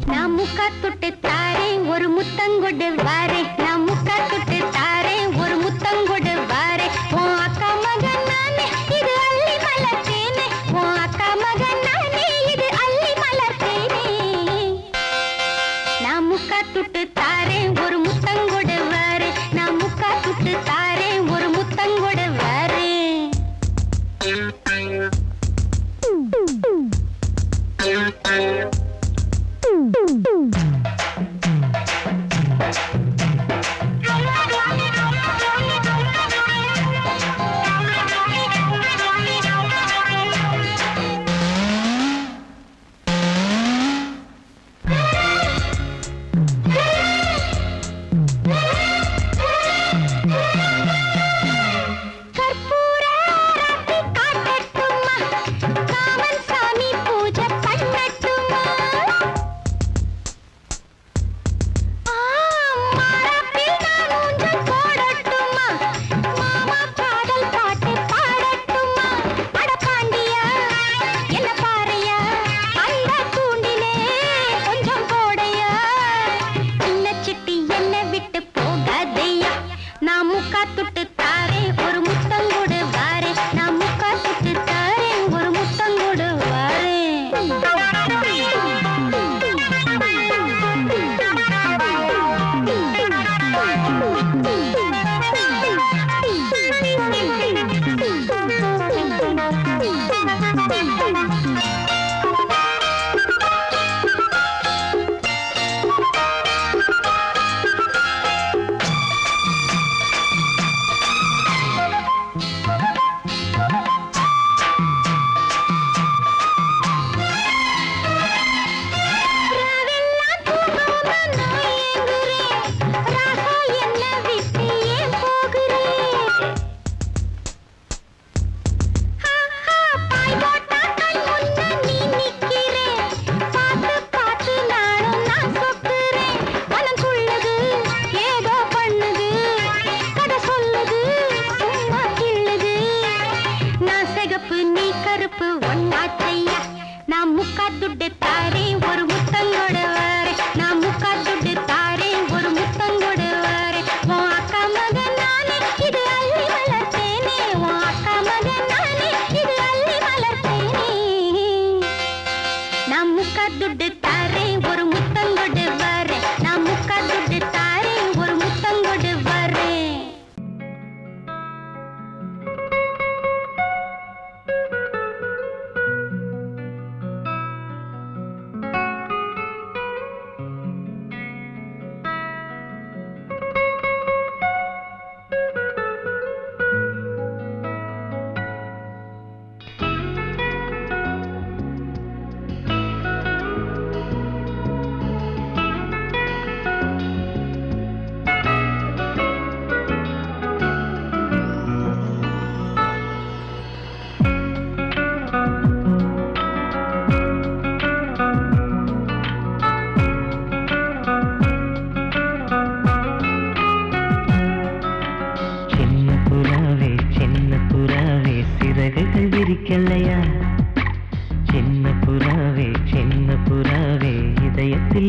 நான் முக்கா தொட்டு தாரேன் ஒரு முத்தங்கொடு வாரே நான் முக்கா தொட்டு தாரேன் ஒரு முத்தங்கொடு வாரே உன் அக்கா மகன் நானே இது அள்ளி மலர்த்தேனே உன் அக்கா மகன் நானே இது அள்ளி மலர்த்தேனே நான் முக்கா தொட்டு தாரேன் ஒரு முத்தங்கொடு வாரே நான் முக்கா தொட்டு தாரேன் ஒரு முத்தங்கொடு வாரே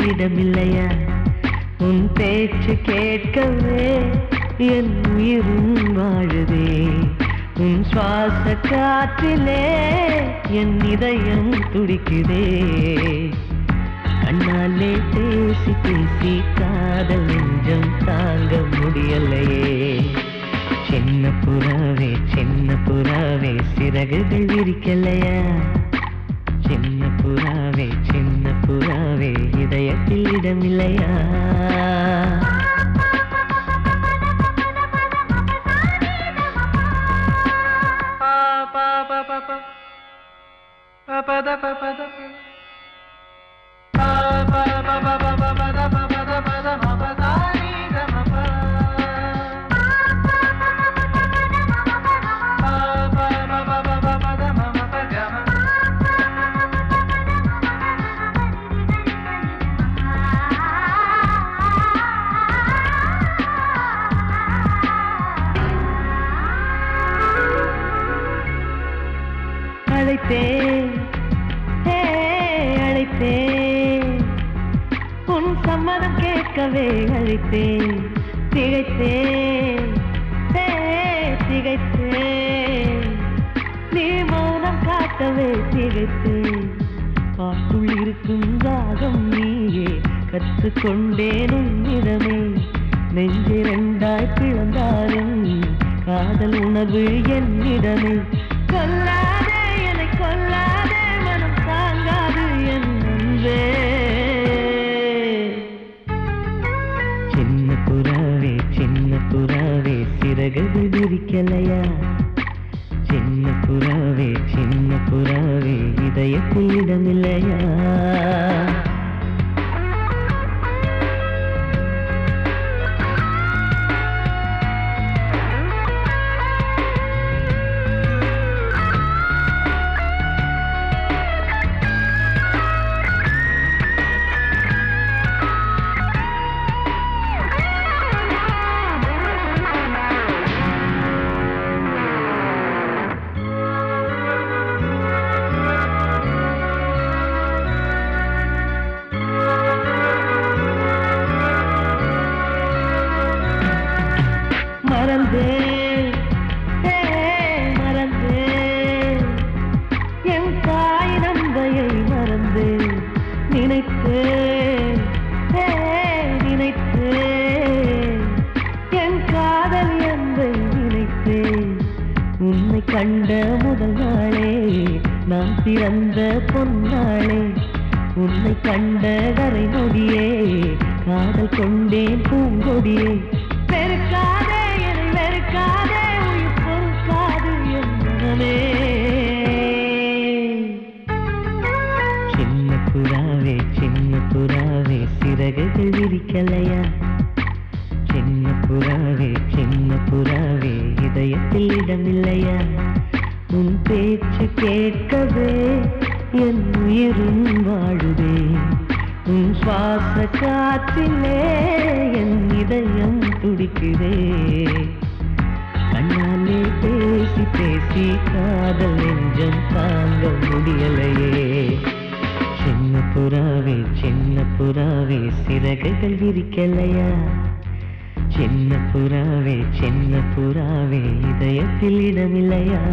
இடமில்லையா உன் பேச்சு கேட்கவே என் உயிரும் வாழுதே உன் சுவாச காற்றிலே என் இதயம் துடிக்குதே கண்ணாலே பேசி பேசி காதல் நெஞ்சம் தாங்க முடியலையே சின்ன புறாவே சிறகுகள் விரிக்கலையா சின்ன புறாவே இதயத்தில் இடமில்லையா உன் சம்மதம் கேட்கவே அழைத்தேன், திகைத்தேன், திகைத்தேன். நீ மௌனம் காட்டவே திகைத்தேன். பாட்டுள் இருக்கும் ராகம் நீயே, கற்றுக்கொண்டேன் உன்னிடமே. நெஞ்சிரண்டாய் பிளந்தாலும் காதல் உணர்வு என்னிடமே. கொல்லாதே என்னை கொல்லாதே, மனம் தாங்காது என் அன்பே. சின்ன புறாவே சின்ன புறாவே சிறகுகள் விரிக்கலையா? சின்ன புறாவே சின்ன புறாவே இதயத்தில் இடமில்லையா? மறந்தேன், மறந்தேன் என் தாய் நந்தையை மறந்தேன். நினைத்தேன், நினைத்தேன் என் காதல் என்பை நினைத்தேன். உன்னை கண்ட முதல் நாளே நான் பிறந்த பொன்னாளே. உன்னை கண்ட கரை நொடியே காதல் கொண்டேன் பூங்கொடியே. வெறுக்காதே என்னை வெறுக்காதே, உயிர் பொறுக்காது என் மனமே. சின்ன புறாவே சின்ன புறாவே சிறகுகள் விரிக்கலையா? சின்ன புறாவே சின்ன புறாவே இதயத்தில் இடமில்லையா? உன் பேச்சு கேட்கவே என் உயிரும் வாழுதே. உன் சுவாச காற்றிலே என் இதயம் துடிக்குதே. கண்ணாலே பேசி பேசி காதல் நெஞ்சம் தாங்க முடியலையே. சின்ன புறாவே சின்ன புறாவே சிறகுகள் விரிக்கலையா? சின்ன புறாவே சின்ன புறாவே இதயத்தில் இடமில்லையா?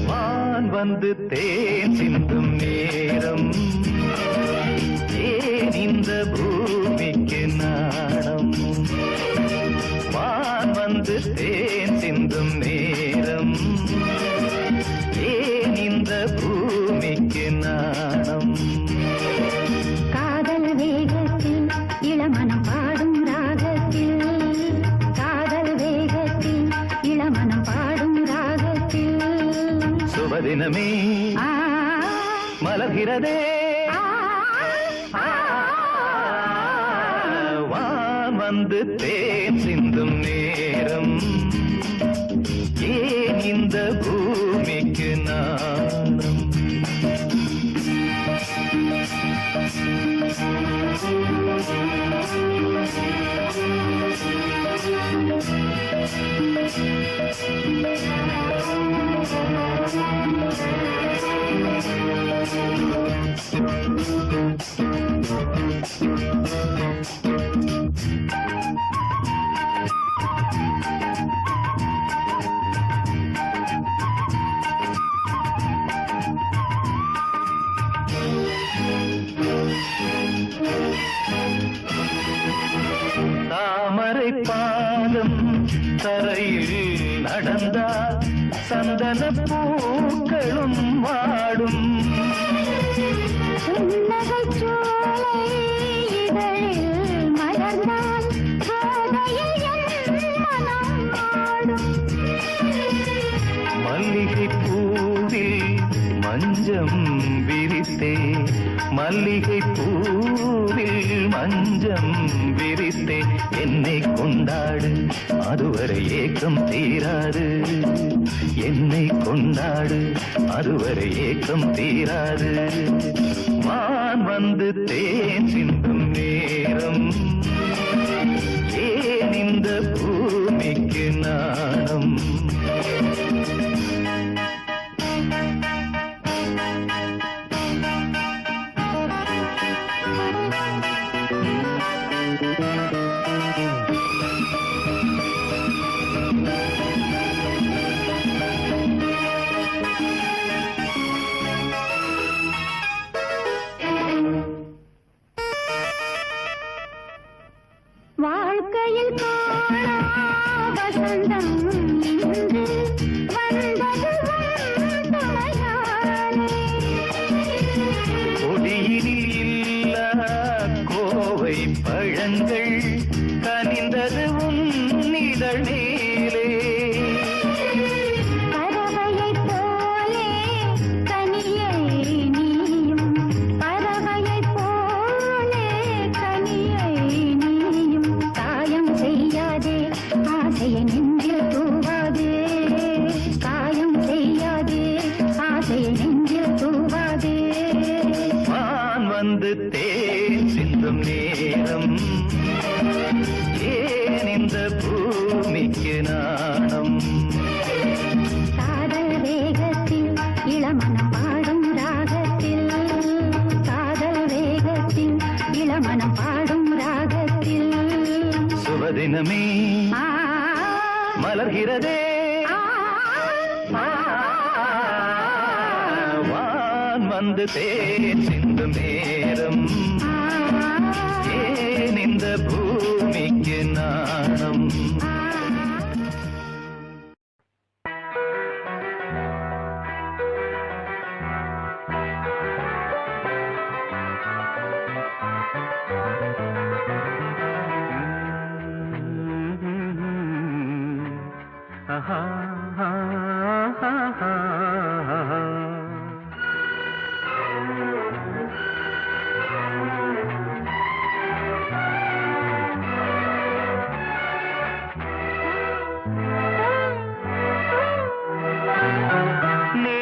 வான் வந்து தேன் சிந்தும் நேரம், ஏன் இந்த பூமிக்கு நாணம்? வான் வந்து தேன் சிந்தும் நேரம், ஏன் இந்த பூமிக்கு நாணம்? காதல் வேகத்தில் இளமனம் பாடும் ராகத்தில், காதல் வேகத்தில் இளமனம் பாடும் ராகத்தில். சுபதினமே மலர்கிறதே, வான் வந்து தேன் சிந்தும் நேரம், ஏன் இந்த பூமிக்கு நாணம்? தாமரை பாதம் தரையில் நடந்தால் சந்தன பூக்களும் வாடும். மல்லிகை பூவில் மஞ்சம் விரித்தே மல்லிகை பூவில் மஞ்சம் விரித்தே என்னை கொண்டாடு அதுவரை ஏக்கம் தீராது என்னை கொண்டாடு அதுவரை ஏக்கம் தீராது வான் வந்து தேன் சிந்தும் நேரம் ஏன் இந்த பூமிக்கு நாணம் வாழ்க்கையில் காணா வசந்தம் இன்று வந்தது துணையாலே கொடியினில் இல்ல கோவை பழங்கள் கனிந்தது உன்னிதழ் நீலே பறவையைப் போலே கனியை நீயும் பறவையைப் போலே கனியை நீயும் காயம் செய்யாதே ஆசையை நெஞ்சில் தூவாதே காயம் செய்யாதே ஆசையை நெஞ்சில் தூவாதே வான் வந்து தேன் சிந்தும் நேரம் ஏன் இந்த பூமிக்கு நாணம் காதல் வேகத்தில் இளமனம் பாடும் ராகத்தில் காதல் வேகத்தில் இளமனம் பாடும் ராகத்தில் சுபதினமே ஆ, மலர்கிறதே ஆ, ஆ, வான் வந்து தேன் சிந்தும் நேரம் ஏன் இந்த பூமிக்கு நாணம்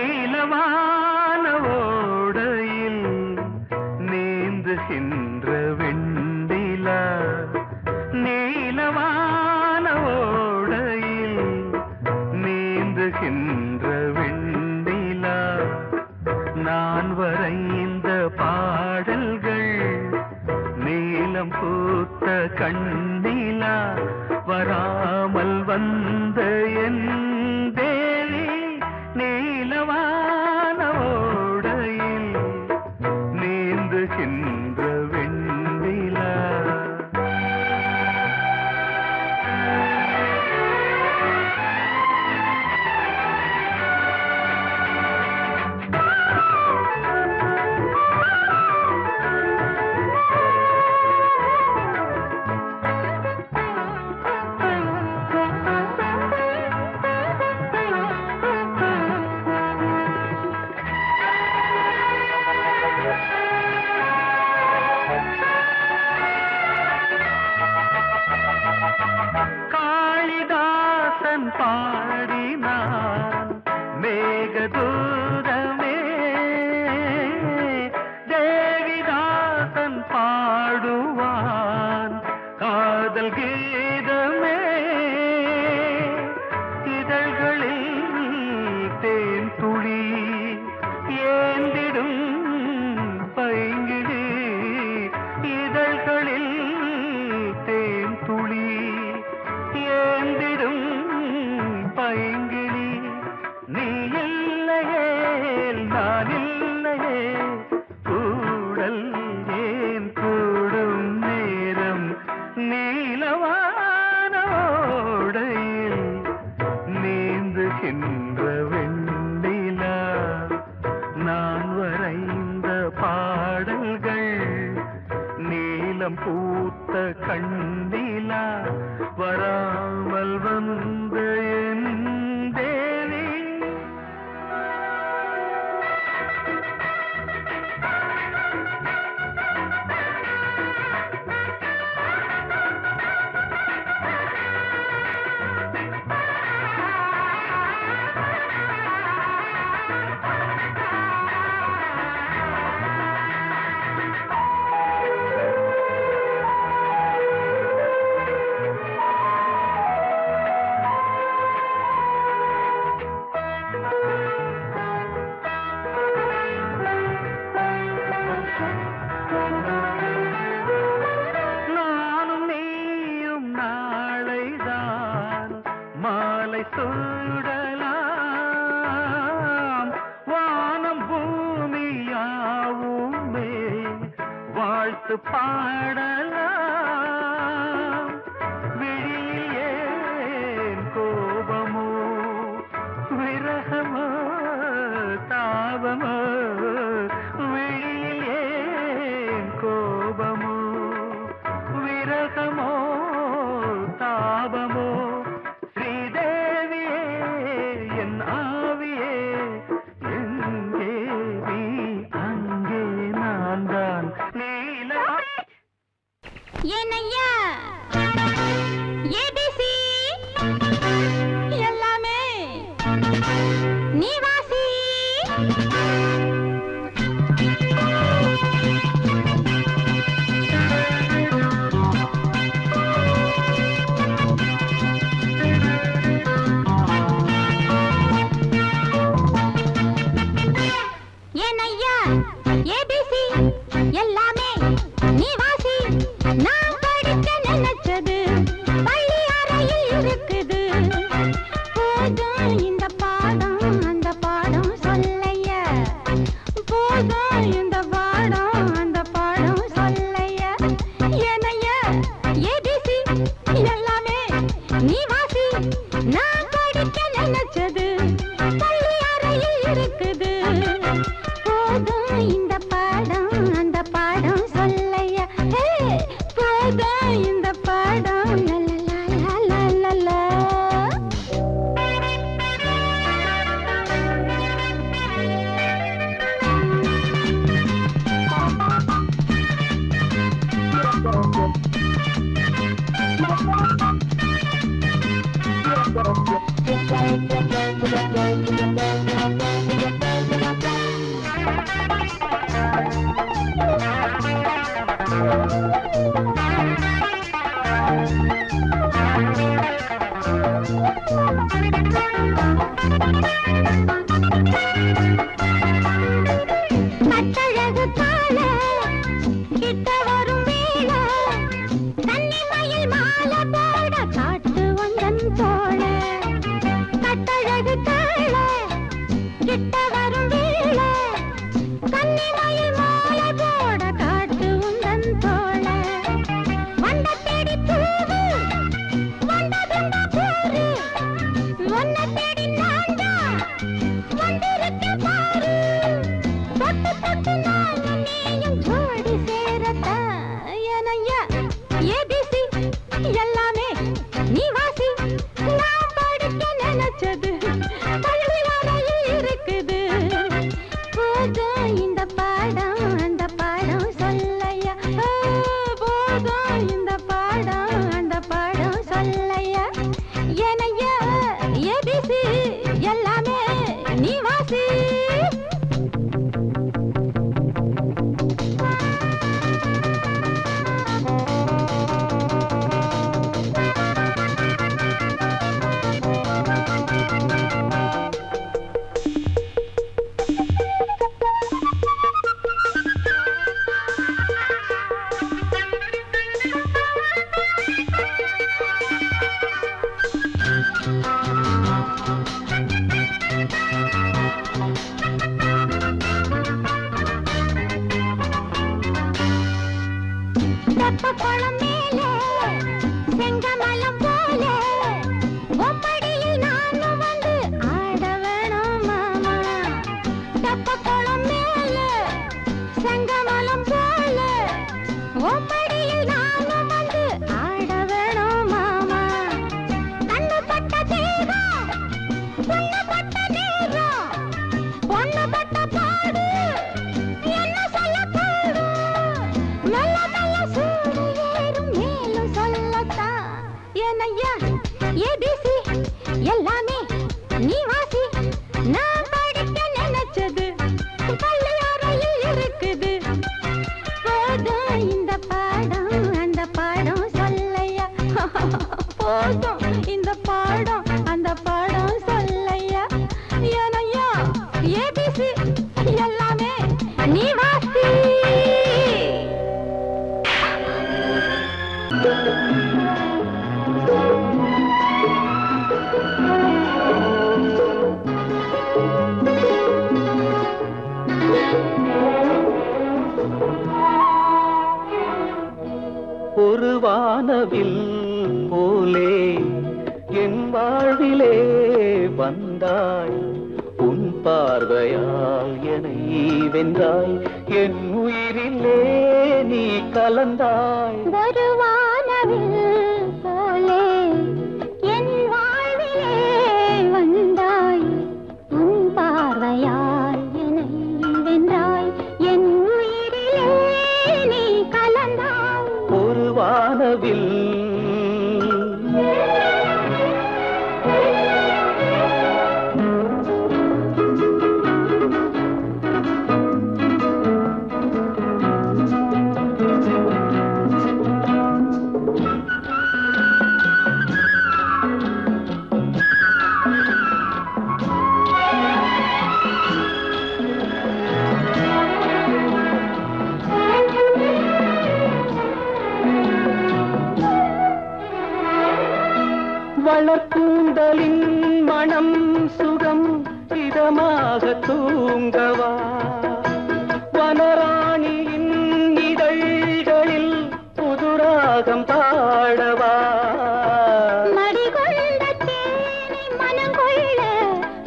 நீலவான ஓடையில் நீந்துகின்ற வெண்டிலா நீலவான ஓடையில் நீந்துகின்ற வெண்டிலா நான் வரைந்த பாடல்கள் நீலம் பூத்த கண்ணிலா வராமல் வந்த என் தேவி நீலவான ஓடையில் நீந்துகின்ற வெண்ணிலா காளிதாசன் பாடினான் மேகதூதமே தேவிதாசன் பாடுவான் காதல் கீதமே இதழ்களில் தேன் துளி ஏந்திடும் பைங்கிழி இதழ்களில் தேன் துளி ஏந்திடும் பைங்கிழி நீ இல்லையே நான் இல்லையே கூடல் ஏன் கூடும் நேரம் நீலவான ஓடையில் நீந்துகின்ற வெண்ணிலா நான் வரைந்த பாடல்கள் நீலம் பூத்த கண்ணிலா வராமல் வந்த என் தேவி பாடலாம் விழியே கோபமோ விரகமோ தாபமோ விழியே கோபமோ விரகமோ தாபமோ ஸ்ரீதேவியே என் ஆவியே எங்கே நீ அங்கே நான் தான் நீல ஏனையா ஏபிசி எல்லாமே நீ வாசி ஏனையா ஏபிசி எல்லாமே நீ வாசி நான் படிக்க நினைச்சது பள்ளி அறையில் இருக்குது போதும் இந்த பாடம் அந்த பாடம் சொல்லையா போதும் இந்த பாடம் அந்த பாடம் சொல்லையா ஏனையா ஏபிசி எல்லாமே நீ வாசி நான் படிக்க நினைச்சது பள்ளி அறையில் இருக்குது போதும் இந்த பாடம் அந்த பாடம் சொல்லையா போதும் இந்த பாடம் லலலலலலலா. கட்டழகு கால கிட்ட வரும் வேளை கன்னிமயில் மாலை போட காட்டு வந்தன் தோழ கட்டழகு கால கிட்ட வரும் வேளை கன்னிமயில் மாலை போட காட்டு வந்தன் தோழ வண்ட தேடி பூவு வந்ததுண்டா போரு ஒன்ன தேடி நான்டா வந்திருக்க பாரு தொட்டு தொட்டு நானும் நீயும் ஜோடி சேரத்தா ஏனையா ஏபிசி எல்லாமே நீ வாசி நான் படிக்க நினைச்சது பள்ளி அறையில் இருக்குது போதும் இந்த பாடம் அந்த பாடம் சொல்லையா போதும் இந்த பாடம் அந்த பாடம் சொல்லையா ஏனையா ஏபிசி எல்லாமே நீ வாசி தெப்பக்குளம் மேலே செங்கமலம் போல உம்மடியில் நானும் வந்து ஆட வேணும் மாமா தெப்பக்குளம் மேலே செங்கமலம் போல உம்மடியில் நானும் வந்து ஆட வேணும் மாமா கண்ணு பட்ட தேகம் புண்ணு பட்ட நேரம் வானவில் போலே என் வாழ்விலே வந்தாய் உன் பார்வையால் என்னை வென்றாய் என் உயிரிலே நீ கலந்தாய் ஒரு வானவில் போலே என் வாழ்விலே வந்தாய் உன் பார்வையால் என்னை வென்றாய் என் உயிரிலே நீ கலந்தாய் ஒரு வானவில் வளர்க்கூந்தலின் மனம் சுகம் இதமாக தூங்கவா வனராணியின் இதழ்களில் புதுராகம் பாடவா மடிகொண்ட தேனை மனங்கொள்ள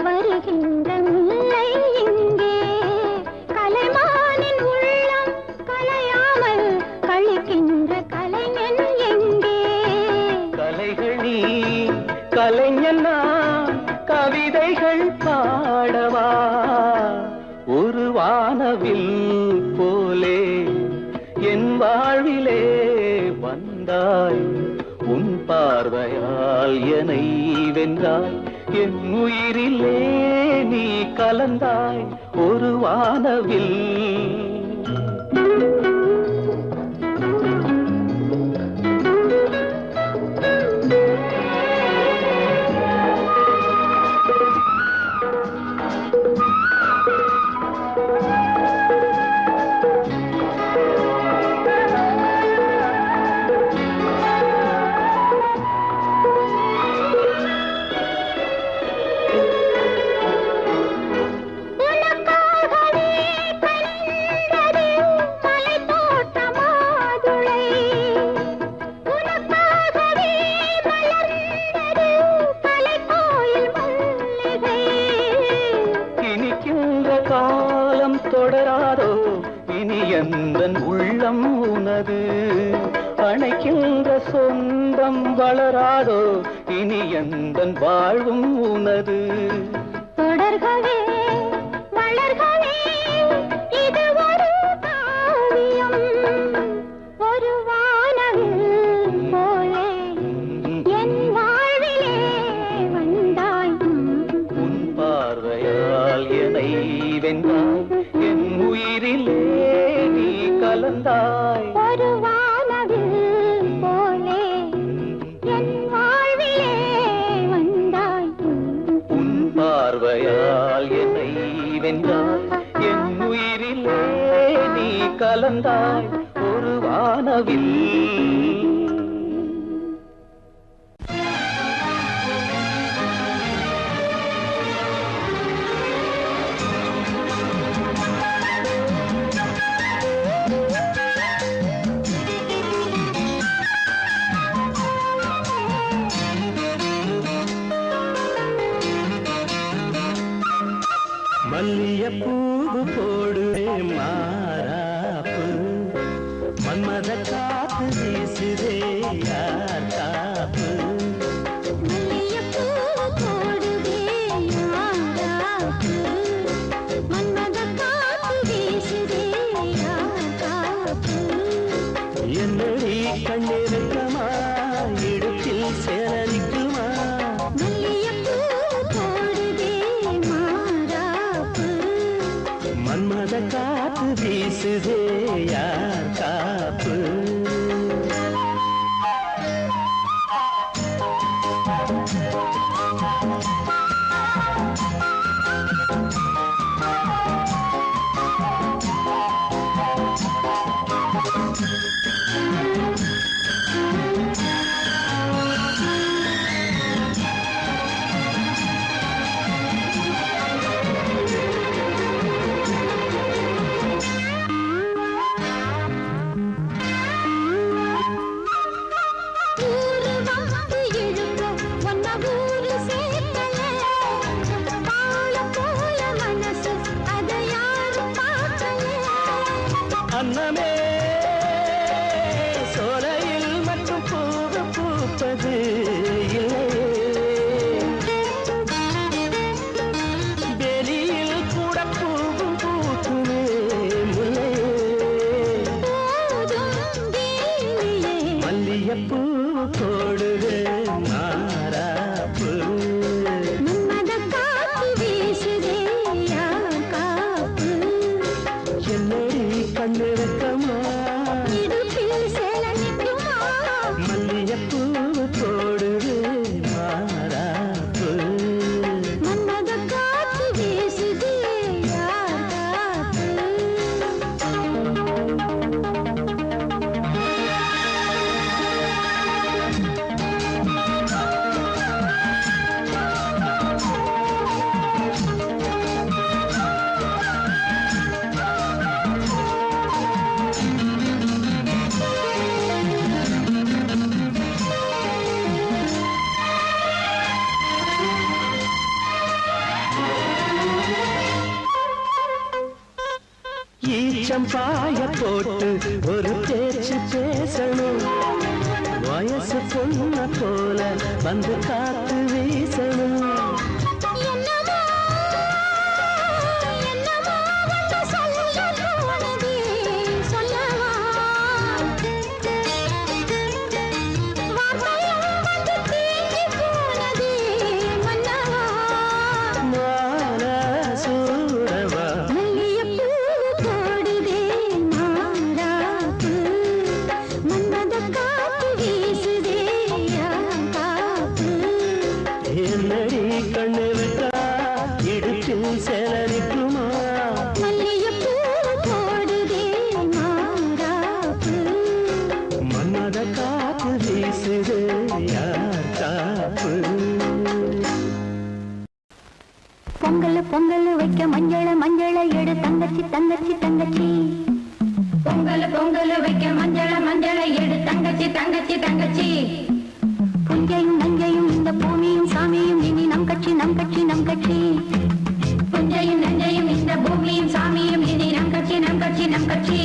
வருகின்ற முல்லை இங்கே கலைமானின் உள்ளம் கலையாமல் கழிக்கின்ற கலைஞன் எங்கே கலைகள் நீ கலைஞன் நான் கவிதைகள் பாடவா ஒரு வானவில் போலே என் வாழ்விலே வந்தாய் உன் பார்வையால் என்னை வென்றாய் என் உயிரிலே நீ கலந்தாய் ஒரு வானவில் தொடராதோ இனி எந்தன் உள்ளம் உனது அணைக்கின்ற சொந்தம் வளராதோ இனி எந்தன் வாழ்வும் உனது தொடர்கவே வளர்கவே இது ஒரு காவியம் ஒரு வானவில் போலே என் வாழ்விலே வந்தாய் உன் பார்வையால் என்னை வென்றாய் என் உயிரிலே நீ கலந்தாய் ஒரு வானவில் போலே என் வாழ்விலே வந்தாய் உன் பார்வையால் என்னை வென்றாய் என் உயிரிலே நீ கலந்தாய் ஒரு வானவில் மல்லியப்பூவு போடுவே மாறாப்பு மன்மத காத்து வீசுதே யார் காப்பு மல்லிகைப்பூ போடுவே யாராப்பு மன்மத காத்து வீசுதே யாராப்பு என்னடி கண்ணிருக்கமா இடுப்பில் சேரலிக்குமா மல்லிகைப்பூ போடுவே மாறாப்பு மன்மத காத்து வீசுதே யார் காப்பு அன்னமே சோலையில் மட்டும் பூவு பூப்பது இல்லையே வெளியில் கூட பூவும் பூக்குமே முல்லையே மல்லியப்பூ போடுது மாறாப்பு என்னடி கண்ணிறக்கமா மல்லியப்பூ போடுது மாறாப்பு ஈச்சம்பாய போட்டு ஒரு பேச்சு பேசணும் வயசு பொண்ண போல வந்து காத்து வீசணும் என்னடி கண்ணு விட்டா இடுப்பில் சேலரிக்குமா மன்மத காத்து வீசுது யார் காப்பு பொங்கல் பொங்கல் வைக்க மஞ்சள மஞ்சள எடு தங்கச்சி தங்கச்சி தங்கச்சி பொங்கல் பொங்கல் வைக்க மஞ்சள மஞ்சள எடு தங்கச்சி தங்கச்சி தங்கச்சி புஞ்சையும் நஞ்சையும் இந்த பூமியும் சாமியும் இனி நம் கட்சி நம் கட்சி நம் கட்சி புஞ்சையும் நஞ்சையும் இந்த பூமியும் சாமியும் இனி நம் கட்சி நம் கட்சி நம் கட்சி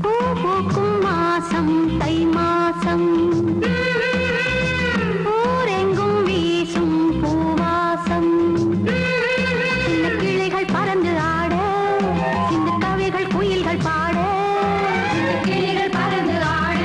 பூ பூக்கும் மாசம் தை மாசம் ஊரெங்கும் வீசும் பூவாசம் சின்ன கிளிகள் பறந்து ஆட சின்ன கவிகள் குயில்கள் பாட கிளிகள் பறந்து ஆட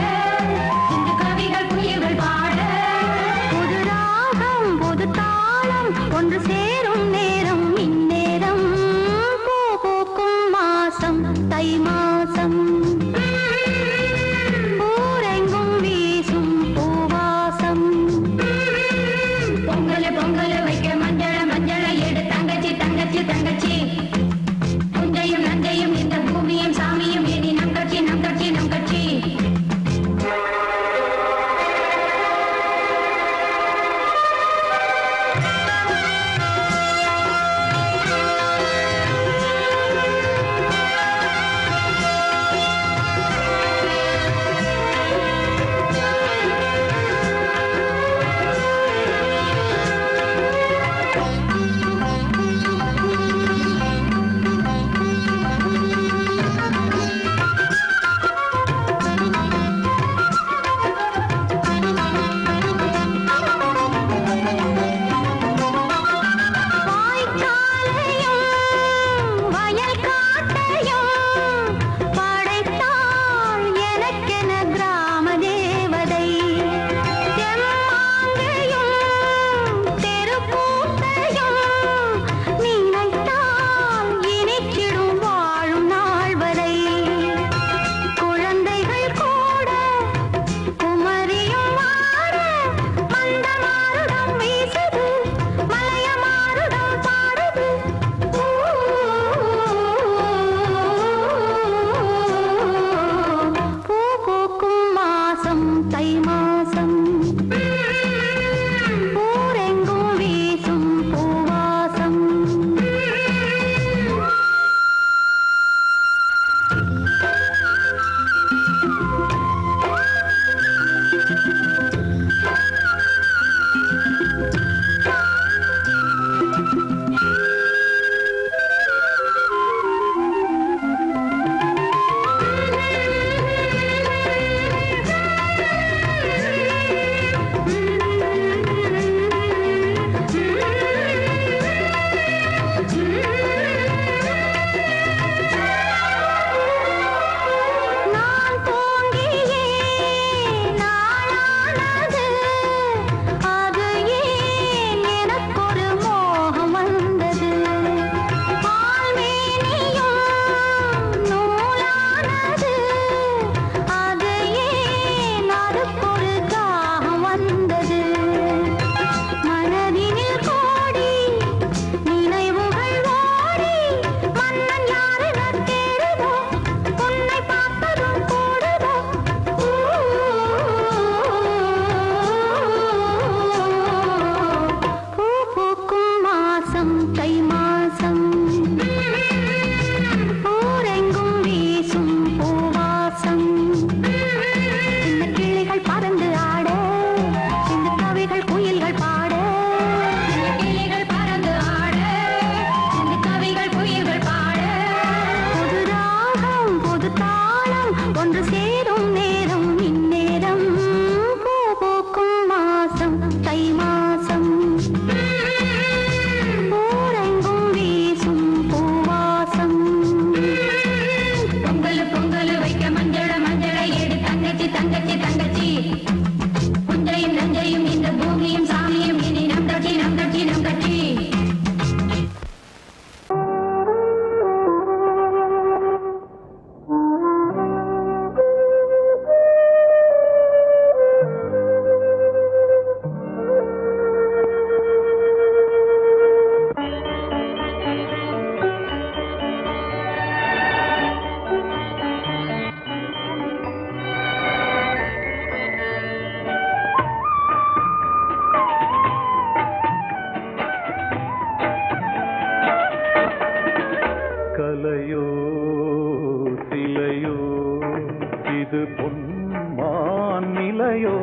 இது பொன்மான் நிலையோ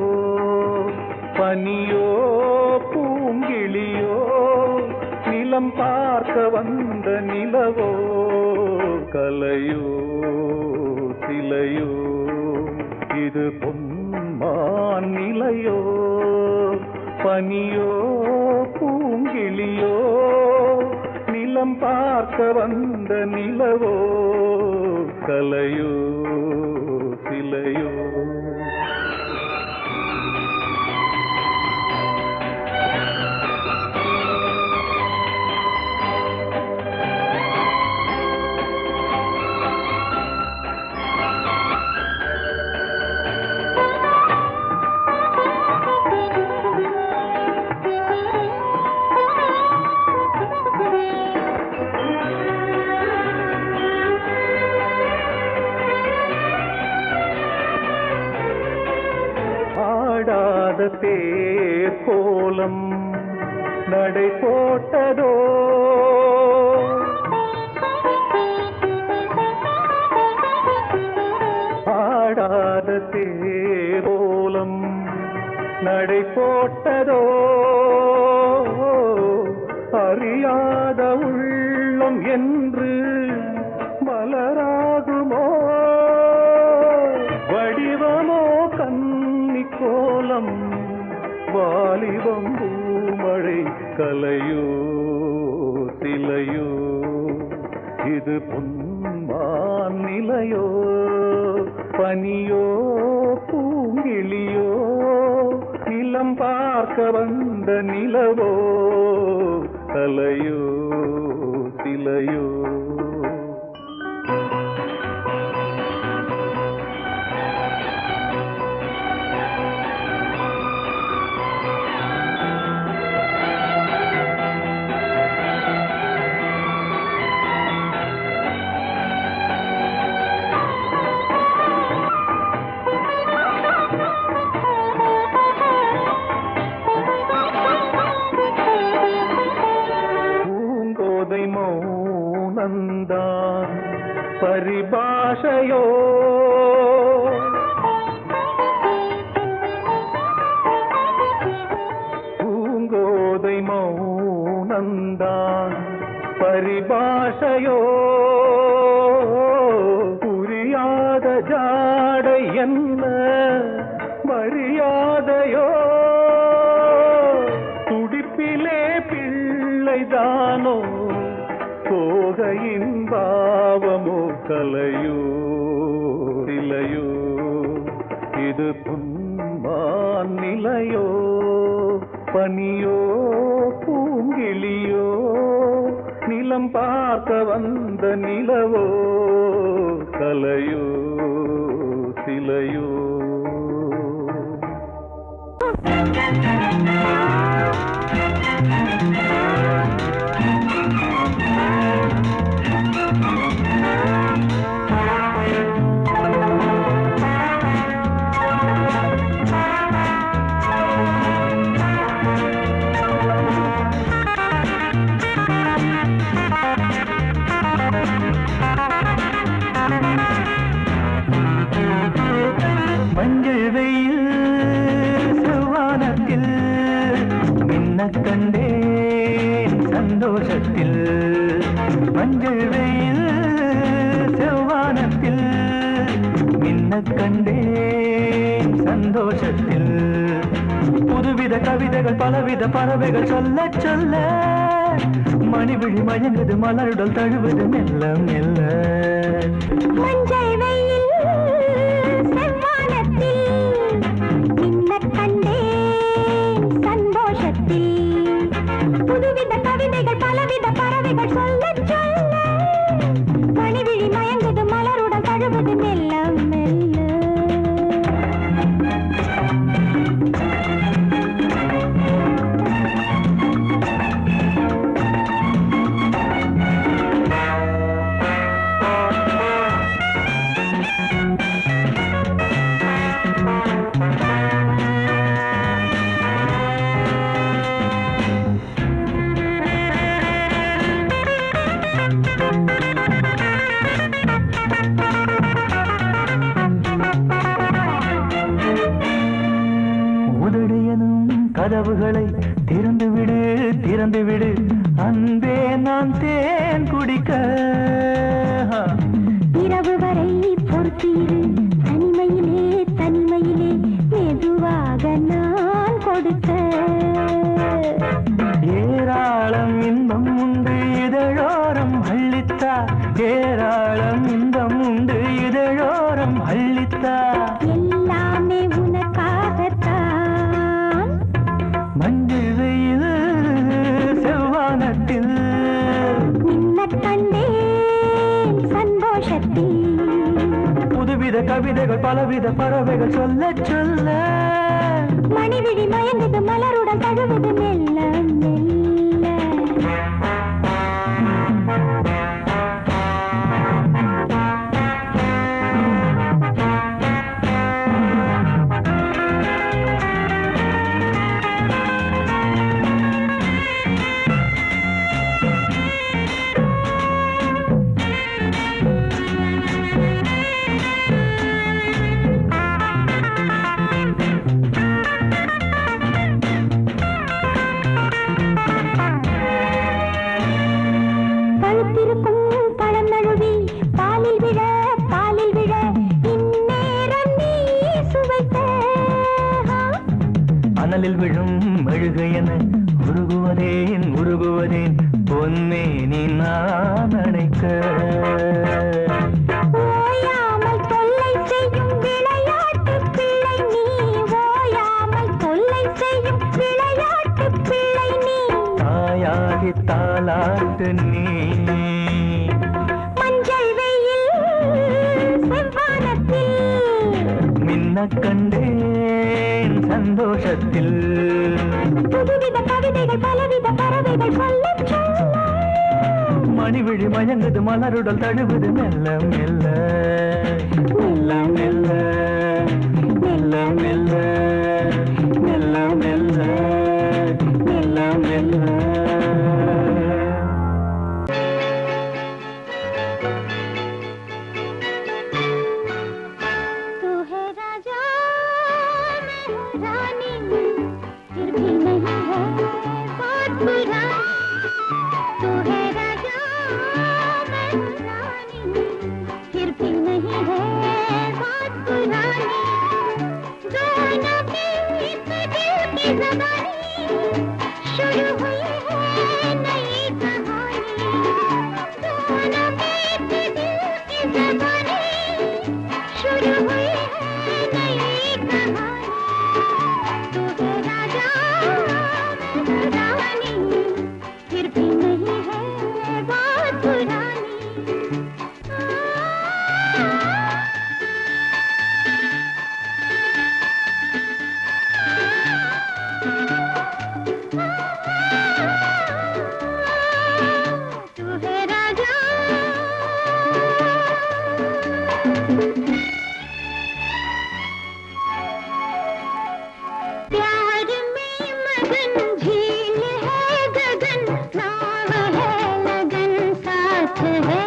பனியோ பூங்கிளியோ நிலம் பார்க்க வந்த நிலவோ கலையோ சிலையோ இது பொன்மான் நிலையோ பனியோ பூங்கிளியோ நிலம் பார்க்க வந்த நிலவோ கலையோ சிலையோ தேர் கோலம் நடை போட்டதோ ஆடாத தேர் கோலம் நடை போட்டதோ அறியாத உள்ளம் என்று மலராகுமோ வடிவமோ கன்னி கோலம் வாலிபம் பூமழை கலையோ சிலையோ இது பொன்மான் நிலையோ பனியோ பூங்கிளியோ நிலம் பார்க்க வந்த நிலவோ கலையோ சிலையோ மௌனந்தான் பரிபாஷையோ பூங்கோதை மௌனந்தான் பரிபாஷையோ புரியாத ஜாடை என்ன மரியாதையோ துடிப்பிலே பிள்ளைதானோ சோகையின் பாவமோ கலையோ சிலையோ இது பொன்மான் நிலையோ பனியோ பூங்கிளியோ நிலம் பார்க்க வந்த நிலவோ கலையோ சிலையோ மஞ்சள் வெயில் செவ்வானத்தில் மின்னக் கண்டேன் சந்தோஷத்தில் மஞ்சள் வெயில் செவ்வானத்தில் மின்னக் கண்டேன் சந்தோஷத்தில் புதுவித கவிதைகள் பலவித பறவைகள் சொல்ல சொல்ல மணிவிழி மயங்குது மலருடல் தழுவது மெல்ல மெல்ல மஞ்சள் வெயில் செவ்வானத்தில் மின்னக் கண்டேன் சந்தோஷத்தில் புதுவித கவிதைகள் பலவித பறவைகள் சொல்ல சொல்ல மணிவிழி மயங்குது மலருடன் தழுவது மெல்ல மெல்ல கதவுகளை திறந்து விடு திறந்து விடு அன்பே நான் தேன் குடிக்க இரவு வரை பொறுத்தீரு தனிமையிலே தனிமையிலே மெதுவாக நான் கொடுக்க ஏராளம் இன்பம் உண்டு இதழோரம் அள்ளித்தா ஏராளம் இன்பம் உண்டு இதழோரம் அள்ளித்தா எல்லாமே உனக்காகத்தான் மஞ்சள் வெயில் செவ்வானத்தில் நின்ன கண்டேன் சந்தோஷத்தில் புதுவித கவிதைகள் பலவித பறவைகள் சொல்ல சொல்ல மணிவிழி மயங்குது மலருடன் தழுவுது மெல்ல மெல்ல அனலில் விழும் மெழுகையன உருகுவதேன் உருகுவதேன் பொன்னே நீ நான் அணைக்க ஓயாமல் தொல்லை செய்யும் விளையாட்டு பிள்ளை நீ ஓயாமல் தொல்லை செய்யும் விளையாட்டு பிள்ளை நீ தாயாகி தாலாட்டு நீ மஞ்சள் வெயில் செவ்வானத்தில் மின்ன கண்டேன் சந்தோஷத்தில் புதுவித கவிதைகள் பலவித பறவைகள் சொல்ல சொல்ல மணிவிழி மயங்குது மலருடல் தழுவுது மெல்ல மெல்ல மெல்ல மெல்ல மெல்ல மெல்ல மெல்ல மெல்ல மெல்ல மெல்ல प्यार में मगन झील है गगन नाव है लगन साथ है